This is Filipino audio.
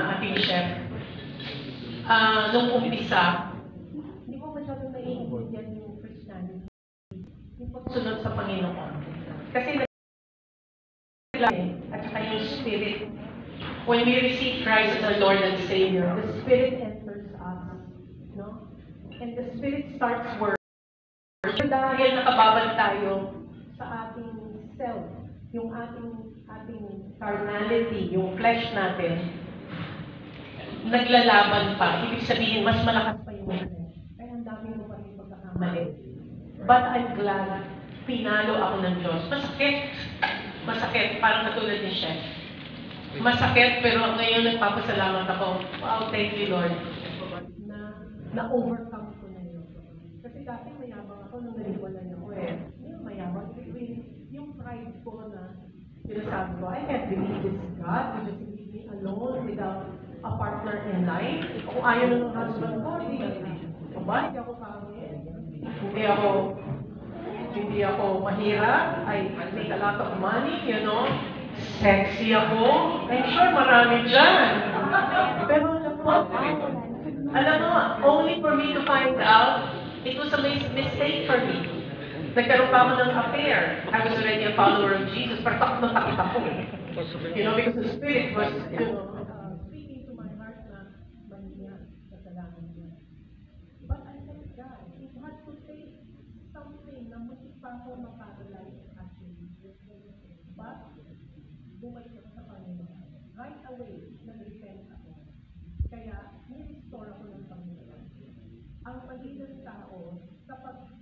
ating chef. Nung umpisa, hindi ko masyadong naiintindihan yung Christianity. Yung pagsunod sa Panginoon. Kasi at saka yung Spirit. When we receive Christ as our Lord and Savior, the Spirit enters us. No? And the Spirit starts work. Dahil nakababad tayo sa ating self, yung ating carnality, yung flesh natin, naglalaban pa. Ibig sabihin, mas malakas pa yung flesh. Kaya ang dami mo pa rin pagkakamali. But I'm glad, pinalo ako ng Diyos. Masakit, parang katulad ni Chef. Masakit, pero ngayon nagpapasalamat ako. Wow, thank you, Lord. Na-overcome ko na yun. Kasi dati mayabang ako nung naliwalan ako eh. Hindi mayabang. Yung pride ko na sinasabi ko, I can't believe this God who just leave me alone without a partner in life. Kung ayaw na ng husband ko, hindi ako pangit. Hindi ako mahirap. I make a lot of money, you know. Sexy ako. I'm sure marami dyan. Pero alam mo, only for me to find out, it was a mistake for me. Nagkaroon pa ako ng affair. I was already a follower of Jesus. Pero takot ako. You know, because the Spirit was, speaking to my heart na maniya sa salamin niya. But I said, God, it had to take something na mutik pa ako maparalyze actually. But, bumalik ako sa Panginoon. Right away, nag-repent ako. Kaya, ni-restore ako ng Panginoon. Ang mali ng tao, kapag